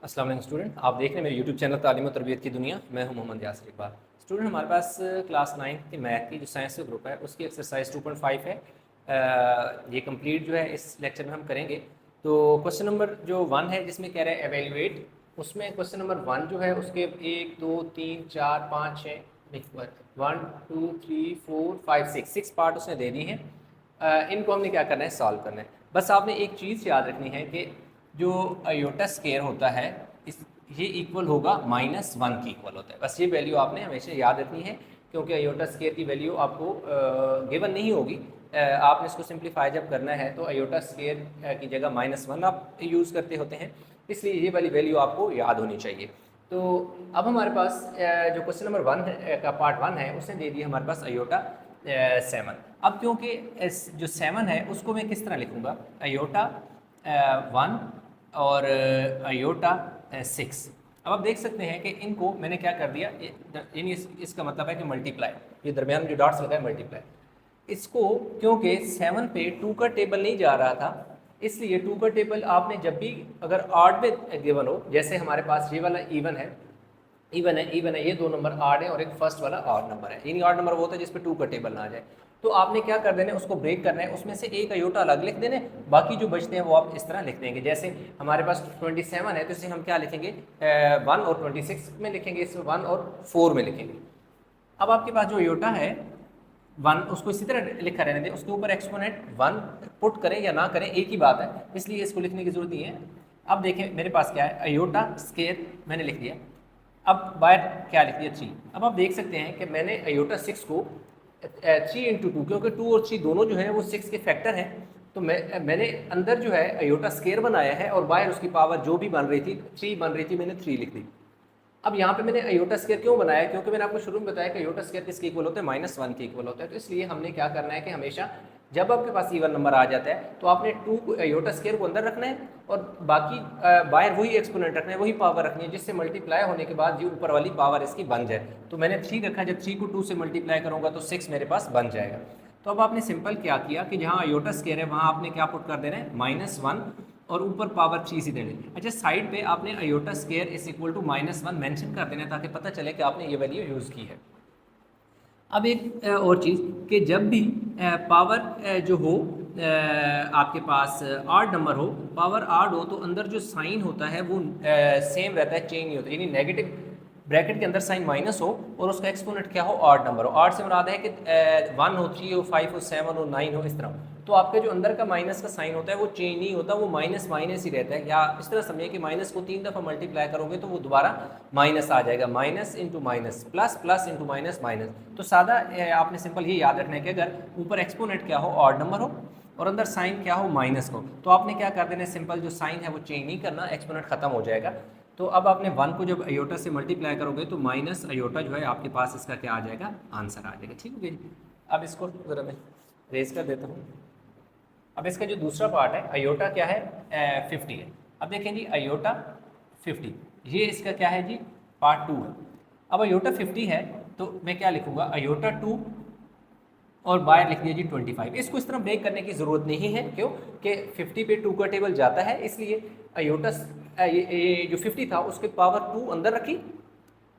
अस्सलाम वालेकुम स्टूडेंट, आप देख रहे हैं मेरे यूट्यूब चैनल तालीम और तरबियत की दुनिया। मैं हूं मोहम्मद यासिर इकबाल। स्टूडेंट, हमारे पास क्लास 9 की मैथ की जो साइंस का ग्रुप है उसकी एक्सरसाइज 2.5 है। ये कंप्लीट जो है इस लेक्चर में हम करेंगे। तो क्वेश्चन नंबर जो 1 है जिसमें कह रहे हैं एवेल्यूएट, उसमें क्वेश्चन नंबर 1 जो है उसके 1 2 3 4 5 6 1 2 3 4 5 6 पार्ट उसने दे दी हैं। इनको हमने क्या करना है, सॉल्व करना है। बस आपने एक चीज़ याद रखनी है कि जो अयोटा स्केयर होता है इस ये इक्वल होगा -1 के इक्वल होता है। बस ये वैल्यू आपने हमेशा याद रखनी है, क्योंकि अयोटा स्केयर की वैल्यू आपको गिवन नहीं होगी। आपने इसको सिंप्लीफाई जब करना है तो अयोटा स्केयर की जगह -1 आप यूज़ करते होते हैं, इसलिए ये वाली वैल्यू आपको याद होनी चाहिए। तो अब हमारे पास जो क्वेश्चन नंबर 1 का पार्ट 1 है उसने दे दिया हमारे पास अयोटा 7। अब क्योंकि जो 7 है उसको मैं किस तरह लिखूँगा, अयोटा 1 और अयोटा 6। अब आप देख सकते हैं कि इनको मैंने क्या कर दिया, यानी इसका मतलब है कि मल्टीप्लाई, ये दरमियान में जो डॉट्स लगा है मल्टीप्लाई। इसको क्योंकि 7 पे 2 का टेबल नहीं जा रहा था, इसलिए 2 का टेबल आपने जब भी अगर ऑड में गिवन हो, जैसे हमारे पास ये वाला इवन है, ये दो नंबर ऑड है और एक फर्स्ट वाला ऑड नंबर है, यानी ऑड नंबर वो होता है जिस पे 2 का टेबल ना आ जाए। तो आपने क्या कर देना है, उसको ब्रेक करना है, उसमें से एक अयोटा अलग लिख देने, बाकी जो बचते हैं वो आप इस तरह लिख देंगे। जैसे हमारे पास 27 है तो इसे हम क्या लिखेंगे, 1 और 26 में लिखेंगे, इसमें 1 और 4 में लिखेंगे। अब आपके पास जो अयोटा है 1, उसको इसी तरह लिखा रहने दें, उसके ऊपर एक्सपोनेंट 1 पुट करें या ना करें एक ही बात है, इसलिए इसको लिखने की जरूरत नहीं है। अब देखें मेरे पास क्या है, अयोटा स्केयर मैंने लिख दिया। अब बाहर क्या लिख दिया, 3। अब आप देख सकते हैं कि मैंने अयोटा 6 को 3 इंटू 2, क्योंकि 2 और 3 दोनों जो है वो 6 के फैक्टर हैं, तो मैंने अंदर जो है अयोटा स्केयर बनाया है और बाहर उसकी पावर जो भी बन रही थी 3 बन रही थी, मैंने 3 लिख दी। अब यहाँ पे मैंने अयोटा स्केयर क्यों बनाया, क्योंकि मैंने आपको शुरू में बताया कि अयोटा स्केयर किसके इक्वल होता है, -1 के इक्वल होता है। तो इसलिए हमने क्या करना है कि हमेशा जब आपके पास इवन नंबर आ जाता है तो आपने 2 को अयोटा स्केयर को अंदर रखना है और बाकी बाहर वही एक्सपोनेंट रखना है, वही पावर रखनी है, जिससे मल्टीप्लाई होने के बाद जो ऊपर वाली पावर इसकी बन जाए। तो मैंने 3 रखा, जब 3 को 2 से मल्टीप्लाई करूँगा तो 6 मेरे पास बन जाएगा। तो अब आपने सिंपल क्या किया कि जहाँ अयोटा स्केयर है वहाँ आपने क्या पुट कर देना है, -1 और ऊपर पावर 3 सी देनी। अच्छा, साइड पे आपने iota square is equal to -1 mention कर देना ताकि पता चले कि आपने ये वैल्यू यूज़ की है। अब एक और चीज़ कि जब भी पावर जो हो आपके पास ऑड नंबर हो, पावर ऑड हो, तो अंदर जो साइन होता है वो सेम रहता है, चेंज नहीं होता। यानी नेगेटिव ब्रैकेट के अंदर साइन माइनस हो और उसका एक्सपोनेंट क्या हो, ऑड नंबर हो। ऑड से मुराद है कि 1 हो, 3 हो, 5 हो, 7 हो, 9 हो, इस तरह। तो आपके जो अंदर का माइनस का साइन होता है वो चेंज नहीं होता, वो माइनस माइनस ही रहता है। या इस तरह समझिए कि माइनस को 3 दफ़ा मल्टीप्लाई करोगे तो वो दोबारा माइनस आ जाएगा, minus into minus, plus plus into minus minus. तो सादा आपने सिंपल ये याद रखना है कि अगर ऊपर एक्सपोनेंट क्या हो, ऑड नंबर हो, और अंदर साइन क्या हो, माइनस को, तो आपने क्या कर देना है, सिंपल जो साइन है वो चेंज नहीं करना, एक्सपोनेंट खत्म हो जाएगा। तो अब आपने 1 को जब अयोटा से मल्टीप्लाई करोगे तो माइनस अयोटा जो है आपके पास इसका क्या आ जाएगा, आंसर आ जाएगा। ठीक है, अब इसको ज़रा मैं रेज कर देता हूँ। अब इसका जो दूसरा पार्ट है, अयोटा क्या है, 50 है। अब देखें जी, अयोटा 50, ये इसका क्या है जी, पार्ट 2 है। अब अयोटा 50 है तो मैं क्या लिखूंगा, अयोटा 2 और बाहर लिख दिया जी 25। इसको इस तरह ब्रेक करने की ज़रूरत नहीं है, क्यों कि 50 पे 2 का टेबल जाता है, इसलिए अयोटा ये जो 50 था उसके पावर 2 अंदर रखी,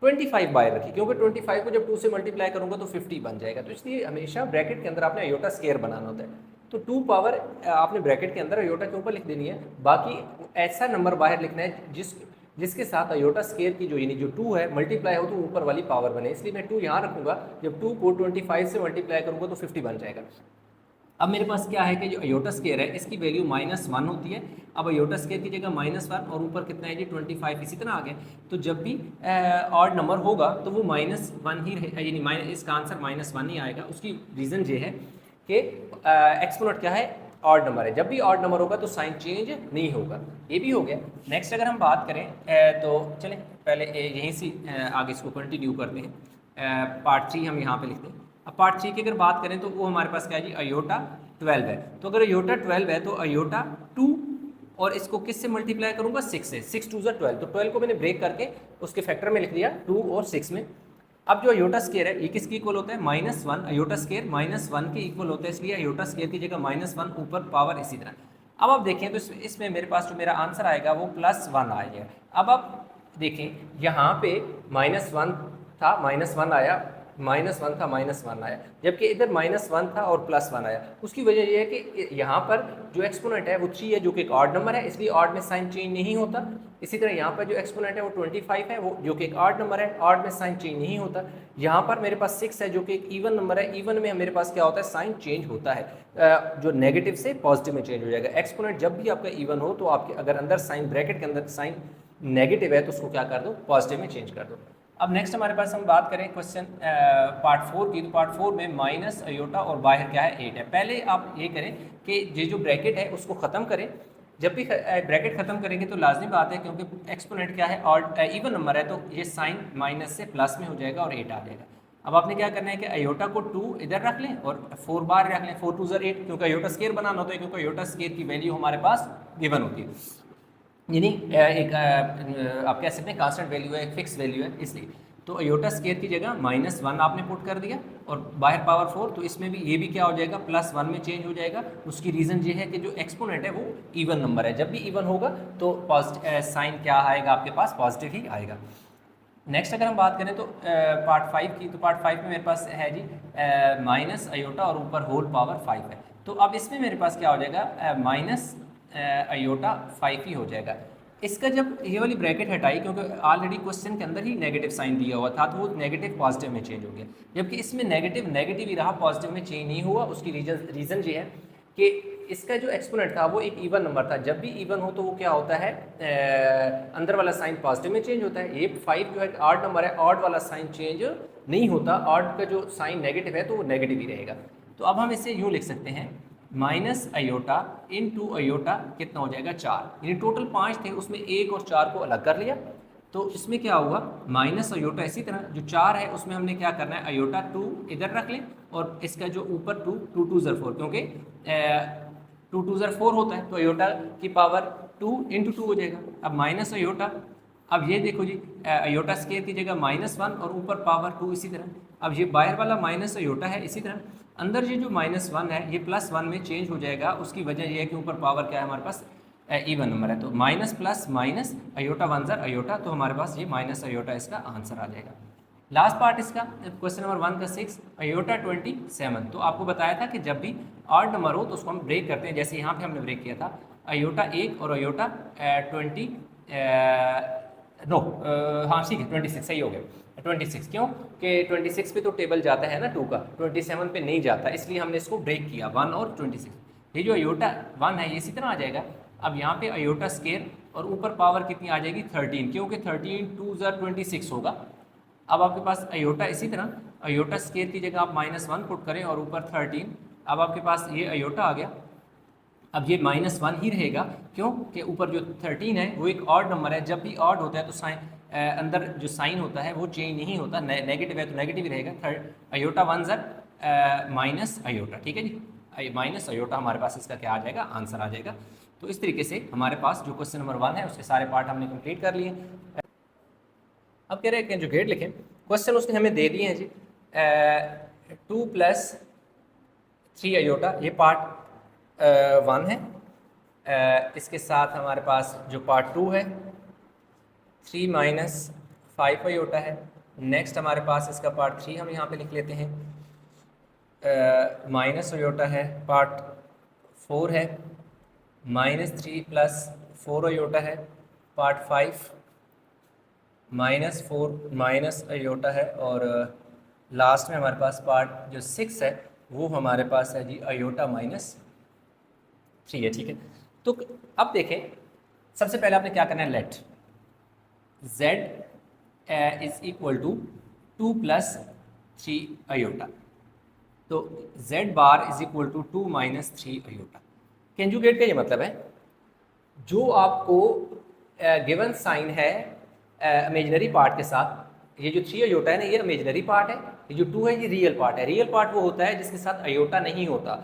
25 बाहर रखी, क्योंकि 25 को जब 2 से मल्टीप्लाई करूंगा तो 50 बन जाएगा। तो इसलिए हमेशा ब्रैकेट के अंदर आपने अयोटा स्केयर बनाना होता है। तो 2 पावर आपने ब्रैकेट के अंदर अयोटा के ऊपर लिख देनी है, बाकी ऐसा नंबर बाहर लिखना है जिसके साथ अयोटा स्केयर की जो यानी जो 2 है मल्टीप्लाई हो तो ऊपर वाली पावर बने। इसलिए मैं 2 यहाँ रखूँगा, जब 2 को 25 से मल्टीप्लाई करूँगा तो 50 बन जाएगा। अब मेरे पास क्या है कि जो अयोटा स्केयर है इसकी वैल्यू -1 होती है। अब अयोटा स्केयर की जगह -1 और ऊपर कितना है जी 25, इसी तरह आ गया। तो जब भी ऑड नंबर होगा तो वो -1 ही रहे, यानी इसका आंसर -1 ही आएगा। उसकी रीज़न ये है कि एक्सपोनेंट क्या है, ऑड नंबर है। जब भी ऑड नंबर होगा तो साइन चेंज नहीं होगा। ये भी हो गया। नेक्स्ट अगर हम बात करें तो चलें पहले यहीं से आगे इसको कंटिन्यू करते हैं। पार्ट 3 हम यहाँ पे लिखते हैं। अब पार्ट 3 की अगर बात करें तो वो हमारे पास क्या है जी, अयोटा 12 है। तो अगर अयोटा 12 है तो अयोटा 2 और इसको किस से मल्टीप्लाई करूंगा, 6 से। 6 2 12, तो 12 को मैंने ब्रेक करके उसके फैक्टर में लिख दिया 2 और 6 में। अब जो अयोटा स्केयर है ये किसके इक्वल होता है, -1। अयोटा स्केयर -1 के इक्वल होता है, इसलिए अयोटा स्केयर की जगह -1 ऊपर पावर इसी तरह। अब आप देखें तो इसमें मेरे पास जो मेरा आंसर आएगा वो +1 आएगा। अब आप देखें यहाँ पे -1 था, -1 आया, -1 था, -1 आया, जबकि इधर -1 था और +1 आया। उसकी वजह यह है कि यहाँ पर जो एक्सपोनेंट है वो 3 है, जो कि एक ऑड नंबर है, इसलिए ऑड में साइन चेंज नहीं होता। इसी तरह यहाँ पर जो एक्सपोनेंट है वो 25 है, वो जो कि एक ऑड नंबर है, ऑड में साइन चेंज नहीं होता। यहाँ पर मेरे पास 6 है जो कि एक इवन नंबर है, इवन में मेरे पास क्या होता है, साइन चेंज होता है, जो नेगेटिव से पॉजिटिव में चेंज हो जाएगा। एक्सपोनेंट जब भी आपका इवन हो तो आपके अगर अंदर साइन ब्रैकेट के अंदर साइन नेगेटिव है तो उसको क्या कर दो, पॉजिटिव में चेंज कर दो। अब नेक्स्ट हमारे पास हम बात करें क्वेश्चन पार्ट 4 की। तो पार्ट 4 में माइनस अयोटा और बाहर क्या है, 8 है। पहले आप ये करें कि ये जो ब्रैकेट है उसको ख़त्म करें। जब भी ब्रैकेट खत्म करेंगे तो लाजमी बात है, क्योंकि एक्सपोनेंट क्या है, और इवन नंबर है, तो ये साइन माइनस से प्लस में हो जाएगा और 8 आ जाएगा। अब आपने क्या करना है कि अयोटा को 2 इधर रख लें और 4 बार रख लें, 4 2 ज़र 8, क्योंकि अयोटा स्केयर बनाना होता है, क्योंकि अयोटा स्केयर की वैल्यू हमारे पास गिवन होती है, यानी एक आप कह सकते हैं कांस्टेंट वैल्यू है, एक फिक्स वैल्यू है, इसलिए। तो अयोटा स्केयर की जगह -1 आपने पुट कर दिया और बाहर पावर 4, तो इसमें भी ये भी क्या हो जाएगा, +1 में चेंज हो जाएगा। उसकी रीज़न ये है कि जो एक्सपोनेंट है वो इवन नंबर है, जब भी इवन होगा तो पॉजिटिव साइन क्या आएगा आपके पास, पॉजिटिव ही आएगा। नेक्स्ट अगर हम बात करें तो पार्ट 5 की, तो पार्ट 5 में मेरे पास है जी माइनस अयोटा और ऊपर होल पावर 5 है। तो अब इसमें मेरे पास क्या हो जाएगा, माइनस अयोटा 5 ही हो जाएगा। इसका जब ये वाली ब्रैकेट हटाई, क्योंकि ऑलरेडी क्वेश्चन के अंदर ही नेगेटिव साइन दिया हुआ था, तो वो नेगेटिव पॉजिटिव में चेंज हो गया, जबकि इसमें नेगेटिव नेगेटिव ही रहा, पॉजिटिव में चेंज नहीं हुआ। उसकी रीज़न ये है कि इसका जो एक्सपोनेंट था वो एक इवन नंबर था, जब भी इवन हो तो वो क्या होता है, अंदर वाला साइन पॉजिटिव में चेंज होता है। ये 5 जो है ऑड नंबर है, ऑड वाला साइन चेंज नहीं होता, ऑड का जो साइन नेगेटिव है तो वो नेगेटिव ही रहेगा। तो अब हम इसे यूँ लिख सकते हैं, माइनस अयोटा इनटू अयोटा कितना हो जाएगा, 4, यानी टोटल 5 थे, उसमें 1 और 4 को अलग कर लिया। तो इसमें क्या हुआ, माइनस अयोटा, इसी तरह जो 4 है उसमें हमने क्या करना है, अयोटा 2 इधर रख लें और इसका जो ऊपर 2 2 2 ज़र 4, क्योंकि 2 2 ज़र 4 होता है, तो अयोटा की पावर 2 इंटू 2 हो जाएगा। अब माइनस अयोटा, अब ये देखो जी, अयोटा स्केयर की जगह -1 और ऊपर पावर 2 इसी तरह। अब ये बाहर वाला माइनस अयोटा है, इसी तरह अंदर ये जो -1 है ये +1 में चेंज हो जाएगा। उसकी वजह ये है कि ऊपर पावर क्या है हमारे पास, इवन नंबर है, तो माइनस प्लस माइनस अयोटा 1 ज़र अयोटा, तो हमारे पास ये माइनस अयोटा इसका आंसर आ जाएगा। लास्ट पार्ट इसका क्वेश्चन नंबर 1 का 6 अयोटा 27। तो आपको बताया था कि जब भी ऑड नंबर हो तो उसको हम ब्रेक करते हैं, जैसे यहाँ पे हमने ब्रेक किया था, अयोटा 1 और अयोटा 20 नो हाँ ठीक है 26 सही हो गया, 26 क्यों कि 26 पे तो टेबल जाता है ना 2 का, 27 पे नहीं जाता, इसलिए हमने इसको ब्रेक किया 1 और 26। ये जो अयोटा 1 है ये इसी तरह आ जाएगा। अब यहाँ पे अयोटा स्केयर और ऊपर पावर कितनी आ जाएगी, 13, क्योंकि 13 2 ज़र 26 होगा। अब आपके पास अयोटा इसी तरह, अयोटा स्केयर की जगह आप -1 पुट करें और ऊपर 13, अब आपके पास ये अयोटा आ गया। अब ये -1 ही रहेगा, क्यों कि ऊपर जो 13 है वो एक ऑड नंबर है, जब भी ऑड होता है तो साइन अंदर जो साइन होता है वो चेंज नहीं होता, नेगेटिव है तो नेगेटिव ही रहेगा। अयोटा 1 ज़र माइनस अयोटा, ठीक है जी, माइनस अयोटा हमारे पास इसका क्या आ जाएगा, आंसर आ जाएगा। तो इस तरीके से हमारे पास जो क्वेश्चन नंबर 1 है उसके सारे पार्ट हमने कंप्लीट कर लिए। अब कह रहे हैं जो ग्रेड लिखें, क्वेश्चन उसने हमें दे दिए हैं जी, 2 + 3 अयोटा, ये पार्ट 1 है। इसके साथ हमारे पास जो पार्ट 2 है 3 - 5 अयोटा है। नेक्स्ट हमारे पास इसका पार्ट 3 हम यहाँ पे लिख लेते हैं, माइनस अयोटा है। पार्ट 4 है -3 + 4 अयोटा है। पार्ट 5 -4 माइनस अयोटा है। और लास्ट में हमारे पास पार्ट जो 6 है वो हमारे पास है जी अयोटा -3 है, ठीक है। तो अब देखें, सबसे पहले आपने क्या करना है, let z is equal to 2 + 3 iota, तो z bar is equal to 2 - 3 iota. Conjugate का ये मतलब है, जो आपको गिवन साइन है इमेजिनरी पार्ट के साथ, ये जो 3 अयोटा है ना ये इमेजिनरी पार्ट है, ये जो 2 है ये रियल पार्ट है। रियल पार्ट वो होता है जिसके साथ अयोटा नहीं होता,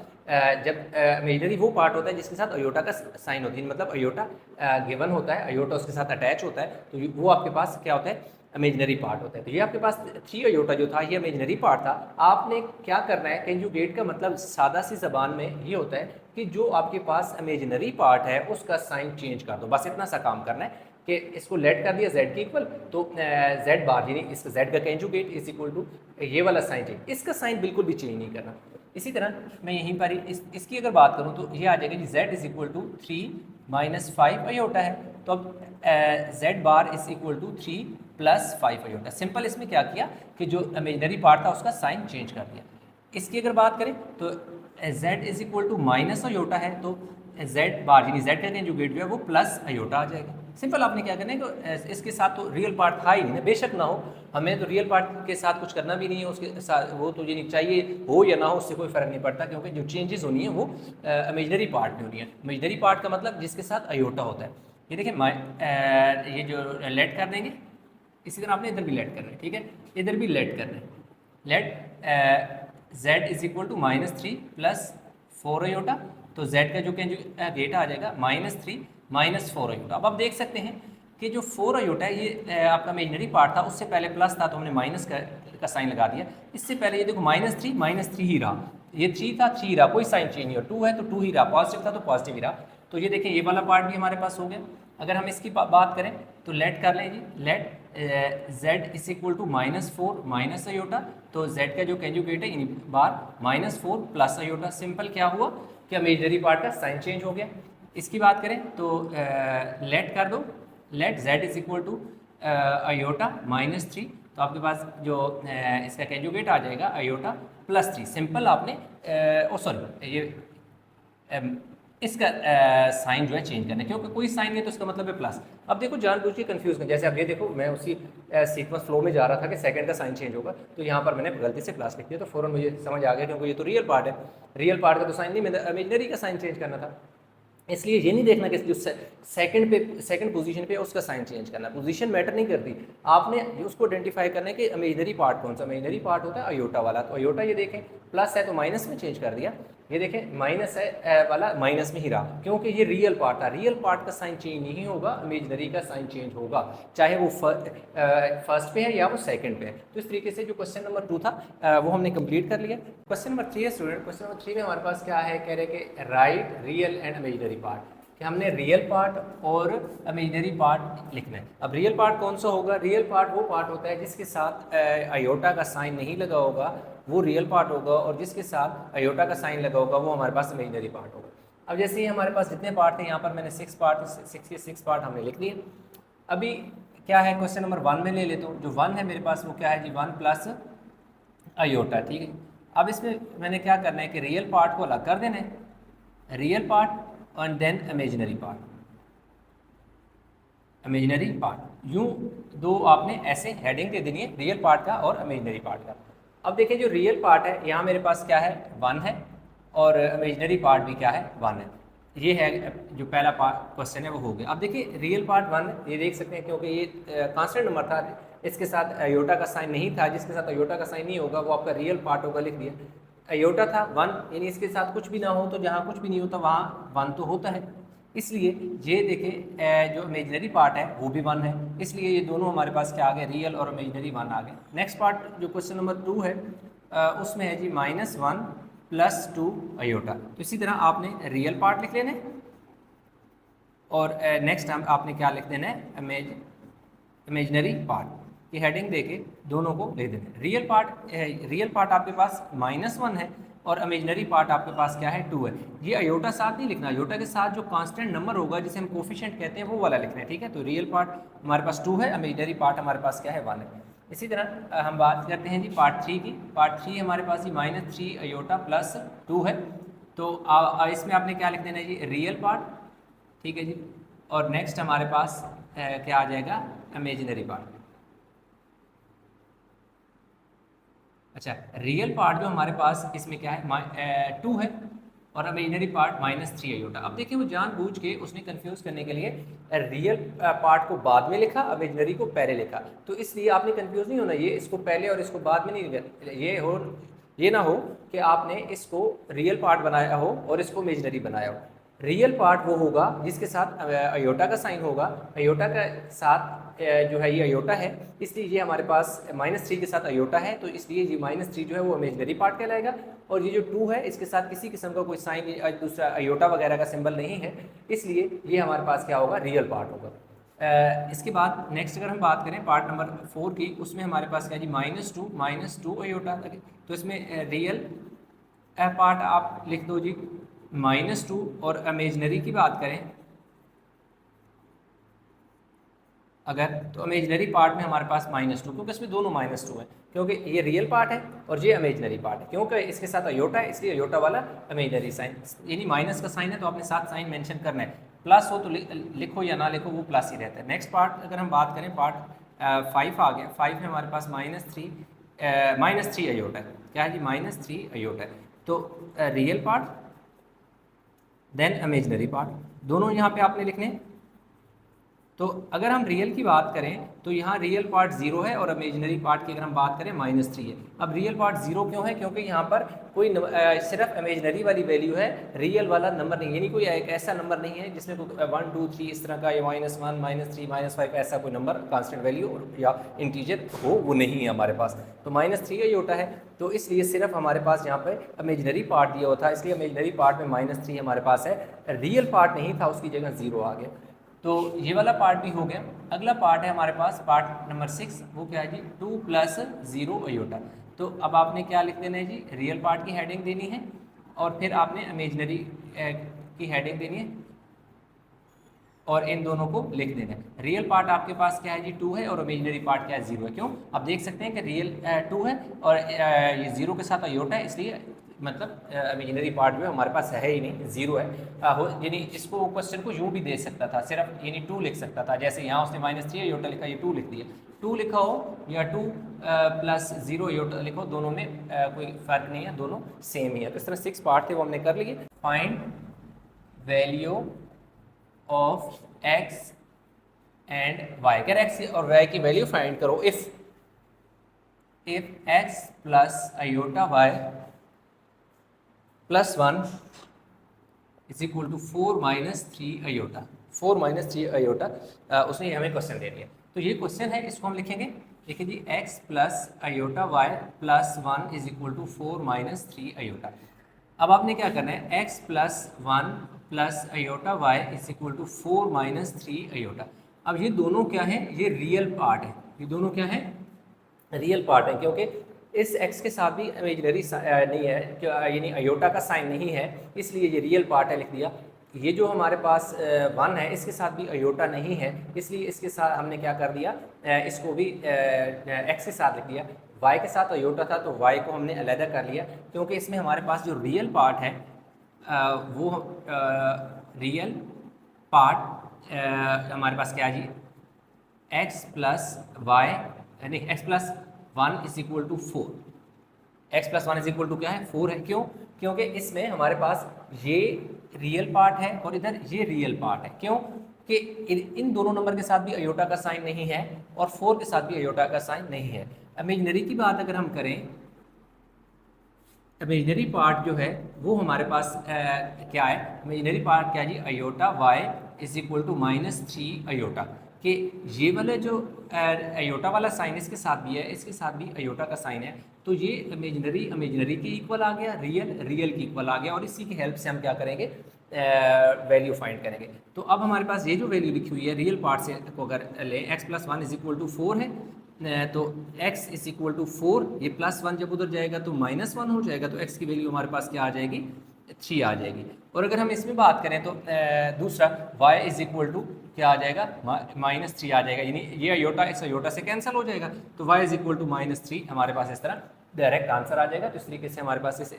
जब इमेजिनरी वो पार्ट होता है जिसके साथ अयोटा का साइन होती है, मतलब अयोटा गिवन होता है, अयोटा उसके साथ अटैच होता है, तो वो आपके पास क्या होता है, इमेजिनरी पार्ट होता है। तो ये आपके पास 3 अयोटा जो था ये इमेजिनरी पार्ट था। आपने क्या करना है, कंजुगेट का मतलब सादा सी ज़बान में ये होता है कि जो आपके पास इमेजिनरी पार्ट है उसका साइन चेंज कर दो, बस इतना सा काम करना है कि इसको लेट कर दिया z के इक्वल, तो z बार यानी इस z का कंजुगेट इज इक्वल टू ये वाला साइन चेंज, इसका साइन बिल्कुल भी चेंज नहीं करना। इसी तरह मैं यहीं पर ही इसकी अगर बात करूं तो ये आ जाएगा जी z is equal to 3 - 5 iota है, तो अब z bar is equal to 3 + 5 iota. Simple इसमें क्या किया कि जो इमेजिनरी पार्ट था उसका साइन चेंज कर दिया। इसकी अगर बात करें तो z is equal to minus iota है, तो z बार यानी z का कंजुगेट जो है वो प्लस अयोटा आ जाएगा। सिंपल आपने क्या करना है कि इसके साथ तो रियल पार्ट था ही नहीं ना, बेशक ना हो, हमें तो रियल पार्ट के साथ कुछ करना भी नहीं है, उसके साथ वो तो यानी चाहिए हो या ना हो उससे कोई फ़र्क नहीं पड़ता, क्योंकि जो चेंजेस होनी है वो इमेजिनरी पार्ट में होनी है। इमेजिनरी पार्ट का मतलब जिसके साथ अयोटा होता है। ये देखिए ये जो लेट कर देंगे, इसी तरह आपने इधर भी लेट करना है, ठीक है, इधर भी लेट करना है। Let z is equal to -3 + 4 iota, तो z का जो गेट आ जाएगा -3 - 4 अयोटा। अब आप देख सकते हैं कि जो 4 अयोटा है ये आपका इमेजिनरी पार्ट था, उससे पहले प्लस था तो हमने माइनस का साइन लगा दिया। इससे पहले ये देखो -3 ही रहा, ये 3 था 3 रहा, कोई साइन चेंज नहीं हो, 2 है तो 2 ही रहा, पॉजिटिव था तो पॉजिटिव ही रहा। तो ये देखें ये वाला पार्ट भी हमारे पास हो गया। अगर हम इसकी बात करें तो लेट कर लें जी, let z is equal to -4 - iota, तो z का जो कंजुगेट है इन बार -4 + अयोटा। सिंपल क्या हुआ कि इमेजिनरी पार्ट का साइन चेंज हो गया। इसकी बात करें तो लेट कर दो, let z is equal to iota -3, तो आपके पास जो इसका कंजुगेट आ जाएगा अयोटा +3। सिंपल आपने सॉरी ये इसका साइन जो है चेंज करना है, क्योंकि कोई साइन नहीं तो इसका मतलब है प्लस। अब देखो जानबूझ के कंफ्यूज कर, जैसे अब ये देखो मैं उसी सीक्वेंस फ्लो में जा रहा था कि सेकंड का साइन चेंज होगा, तो यहाँ पर मैंने गलती से प्लस लिख दिया, तो फ़ौरन मुझे समझ आ गया क्योंकि ये तो रियल पार्ट है, रियल पार्ट का तो साइन नहीं, मैंने इमेजिनरी का साइन चेंज करना था। इसलिए ये नहीं देखना कि जो सेकंड पोजीशन पे उसका साइन चेंज करना, पोजीशन मैटर नहीं करती, आपने उसको आइडेंटिफाई करना है कि इमेजिनरी पार्ट कौन सा। इमेजिनरी पार्ट होता है अयोटा वाला, तो अयोटा ये देखें प्लस है तो माइनस में चेंज कर दिया, ये देखें माइनस है वाला माइनस में ही रहा, क्योंकि ये रियल पार्ट था। रियल पार्ट का साइन चेंज नहीं होगा, इमेजिनरी का साइन चेंज होगा, चाहे वो फर्स्ट पे है या वो सेकंड पे है। तो इस तरीके से जो क्वेश्चन नंबर 2 था वो हमने कंप्लीट कर लिया। क्वेश्चन नंबर 3 है स्टूडेंट, क्वेश्चन नंबर 3 में हमारे पास क्या है, कह रहे कि right real and imaginary part, कि हमने रियल पार्ट और इमेजिनरी पार्ट लिखना है। अब रियल पार्ट कौन सा होगा, रियल पार्ट वो पार्ट होता है जिसके साथ अयोटा का साइन नहीं लगा होगा, वो रियल पार्ट होगा, और जिसके साथ अयोटा का साइन लगा होगा वो हमारे पास इमेजिनरी पार्ट होगा। अब जैसे ही हमारे पास जितने पार्ट थे, यहाँ पर मैंने 6 पार्ट हमने लिख दिए। अभी क्या है क्वेश्चन नंबर 1 में ले लेता हूँ, जो 1 है मेरे पास वो क्या है जी, 1 + अयोटा, ठीक है। अब इसमें मैंने क्या करना है कि रियल पार्ट को अलग कर देना है, real part and then imaginary part, imaginary part, यूं दो आपने ऐसे हेडिंग दे देनी है, रियल पार्ट का और इमेजिनरी पार्ट का। अब देखिए जो रियल पार्ट है यहाँ मेरे पास क्या है 1 है, और इमेजिनरी पार्ट भी क्या है 1 है। ये है जो पहला क्वेश्चन है वो हो गया। अब देखिए रियल पार्ट 1 ये देख सकते हैं, क्योंकि ये कांस्टेंट नंबर था, इसके साथ अयोटा का साइन नहीं था, जिसके साथ अयोटा का साइन नहीं होगा वो आपका रियल पार्ट होगा, लिख दिया। अयोटा था 1, यानी इसके साथ कुछ भी ना हो, तो जहाँ कुछ भी नहीं होता वहाँ 1 तो होता है, इसलिए ये देखें जो इमेजिनरी पार्ट है वो भी 1 है, इसलिए ये दोनों हमारे पास क्या आ गए, रियल और इमेजिनरी 1 आ गए। नेक्स्ट पार्ट जो क्वेश्चन नंबर 2 है उसमें है जी -1 + 2 अयोटा, तो इसी तरह आपने रियल पार्ट लिख लेना है, और नेक्स्ट आपने क्या लिख देना है, इमेजिनरी पार्ट की हेडिंग देके दोनों को लिख देना है। रियल पार्ट आपके पास -1 है और इमेजिनरी पार्ट आपके पास क्या है 2 है। ये अयोटा साथ नहीं लिखना, अयोटा के साथ जो कांस्टेंट नंबर होगा जिसे हम कोफिशिएंट कहते हैं वो वाला लिखना है, ठीक है। तो रियल पार्ट हमारे पास 2 है, इमेजिनरी पार्ट हमारे पास क्या है 1 है। इसी तरह हम बात करते हैं जी पार्ट 3 की। पार्ट 3 हमारे पास ही -3 अयोटा + 2 है, तो इसमें आपने क्या लिख देना है जी, रियल पार्ट, ठीक है जी, और नेक्स्ट हमारे पास क्या आ जाएगा, इमेजिनरी पार्ट। अच्छा, रियल पार्ट जो हमारे पास इसमें क्या है 2 है, और इमेजिनरी पार्ट -3 अयोटा। अब देखिए वो जानबूझ के उसने कंफ्यूज करने के लिए रियल पार्ट को बाद में लिखा, इमेजिनरी को पहले लिखा, तो इसलिए आपने कंफ्यूज नहीं होना, ये इसको पहले और इसको बाद में नहीं, ये ना हो कि आपने इसको रियल पार्ट बनाया हो और इसको इमेजिनरी बनाया हो। रियल पार्ट वो होगा जिसके साथ अयोटा का साइन होगा, अयोटा का साथ जो है ये अयोटा है, इसलिए ये हमारे पास -3 के साथ अयोटा है, तो इसलिए ये -3 जो है वो इमेजिनरी पार्ट कहलाएगा। और ये जो 2 है इसके साथ किसी किस्म का कोई साइन दूसरा अयोटा वगैरह का सिंबल नहीं है, इसलिए ये हमारे पास क्या होगा, रियल पार्ट होगा। इसके बाद नेक्स्ट अगर हम बात करें पार्ट नंबर 4 की, उसमें हमारे पास क्या जी -2 अयोटा, तो इसमें रियल पार्ट आप लिख दो जी -2, और इमेजिनरी की बात करें अगर, तो इमेजिनरी पार्ट में हमारे पास -2, क्योंकि इसमें दोनों -2 है, क्योंकि ये रियल पार्ट है और ये इमेजिनरी पार्ट है, क्योंकि इसके साथ अयोटा है इसलिए अयोटा वाला इमेजिनरी साइन, यानी माइनस का साइन है तो आपने साथ साइन मेंशन करना है, प्लस हो तो लिखो या ना लिखो वो प्लस ही रहता है। नेक्स्ट पार्ट अगर हम बात करें पार्ट 5 आ गया, 5 में हमारे पास -3 अयोटा है, क्या है जी -3 अयोटा है, तो real part then imaginary part, दोनों यहाँ पे आपने लिखने। तो अगर हम रियल की बात करें तो यहाँ रियल पार्ट 0 है और इमेजिनरी पार्ट की अगर हम बात करें -3 है। अब रियल पार्ट 0 क्यों है, क्योंकि यहाँ पर कोई सिर्फ इमेजिनरी वाली वैल्यू है, रियल वाला नंबर नहीं, यानी कोई एक ऐसा नंबर नहीं है जिसमें कोई 1 2 3 इस तरह का, या -1 -3 -5 ऐसा कोई नंबर कांस्टेंट वैल्यू या इंटीजर हो, वो नहीं है हमारे पास, तो -3 अयोटा है, तो इसलिए सिर्फ हमारे पास यहाँ पर इमेजिनरी पार्ट दिया हुआ था, इसलिए इमेजिनरी पार्ट में -3 हमारे पास है, रियल पार्ट नहीं था, उसकी जगह 0 आ गया। तो ये वाला पार्ट भी हो गया। अगला पार्ट है हमारे पास पार्ट नंबर 6, वो क्या है जी 2 + 0 अयोटा। तो अब आपने क्या लिख देना है जी, रियल पार्ट की हेडिंग देनी है और फिर आपने इमेजिनरी की हेडिंग देनी है और इन दोनों को लिख देना है। रियल पार्ट आपके पास क्या है जी 2 है और इमेजिनरी पार्ट क्या है 0 है। क्यों, आप देख सकते हैं कि रियल 2 है और ये 0 के साथ अयोटा है, इसलिए मतलब इमेजिनरी पार्ट जो है हमारे पास है ही नहीं, 0 है। यानी इसको क्वेश्चन को यूँ भी दे सकता था, सिर्फ यानी 2 लिख सकता था, जैसे यहाँ उसने -3 अयोटा लिखा, ये 2 लिख दिया, 2 लिखा हो या 2 + 0 अयोटा लिखो, दोनों में कोई फ़र्क नहीं है, दोनों सेम ही है। तो इस तरह 6 पार्ट थे वो हमने कर लिए। Find value of x and y, कह रहे x और y की वैल्यू फाइंड करो if x + iota y + 1 = 4 - 3 iota, 4 - 3 iota, उसने हमें क्वेश्चन दे दिया। तो ये क्वेश्चन है, इसको हम लिखेंगे, देखिए जी x + अयोटा y + 1 = 4 - 3 अयोटा। अब आपने क्या करना है, x + 1 + अयोटा y = 4 - 3 अयोटा। अब ये दोनों क्या है, ये रियल पार्ट है, ये दोनों क्या है, रियल पार्ट है, क्योंकि इस x के साथ भी इमेजिनरी नहीं है, यानी अयोटा का साइन नहीं है, इसलिए ये रियल पार्ट है, लिख दिया। ये जो हमारे पास 1 है इसके साथ भी अयोटा नहीं है, इसलिए इसके साथ हमने क्या कर दिया, इसको भी x के साथ लिख दिया। y के साथ अयोटा था तो y को हमने अलग कर लिया, क्योंकि इसमें हमारे पास जो रियल पार्ट है वो रियल पार्ट हमारे पास क्या है जी, x + y यानी x + 1 = 4, x + 1 = क्या है, 4 है। क्यों, क्योंकि इसमें हमारे पास ये रियल पार्ट है और इधर ये रियल पार्ट है। क्यों कि इन दोनों नंबर के साथ भी अयोटा का साइन नहीं है और 4 के साथ भी अयोटा का साइन नहीं है। इमेजिनरी की बात अगर हम करें, इमेजिनरी पार्ट जो है वो हमारे पास क्या है, इमेजिनरी पार्ट क्या है जी, अयोटा y = -3 अयोटा, कि ये वाला जो अयोटा वाला साइन इसके साथ भी है, इसके साथ भी अयोटा का साइन है, तो ये इमेजिनरी के इक्वल आ गया, रियल के इक्वल आ गया, और इसी की हेल्प से हम क्या करेंगे, वैल्यू फाइंड करेंगे। तो अब हमारे पास ये जो वैल्यू लिखी हुई है रियल पार्ट से को अगर लें, x + 1 = 4 है, तो x = 4, ये +1 जब उधर जाएगा तो -1 हो जाएगा, तो x की वैल्यू हमारे पास क्या आ जाएगी, 3 आ जाएगी। और अगर हम इसमें बात करें तो दूसरा y = क्या आ जाएगा, -3 आ जाएगा, यानी ये अयोटा इस अयोटा से कैंसिल हो जाएगा, तो y = -3 हमारे पास इस तरह डायरेक्ट आंसर आ जाएगा। तो इस तरीके से हमारे पास इस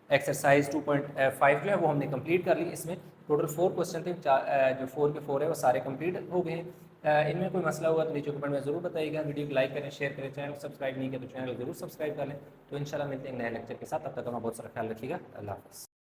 एक्सरसाइज 2.5 जो है वो हमने कंप्लीट कर ली। इसमें टोटल 4 क्वेश्चन थे, जो 4 के 4 है वो सारे कंप्लीट हो गए हैं। इनमें कोई मसला हुआ तो नीचे कमेंट में ज़रूर बताइएगा। वीडियो को लाइक करें, शेयर करें, चैनल को सब्सक्राइब नहीं किया तो चैनल ज़रूर सब्सक्राइब कर लें। तो इंशाल्लाह मिलते हैं नए लेक्चर के साथ, तब तक हमारा बहुत सारा ख्याल रखिएगा। अल्लाह हाफ़िज़।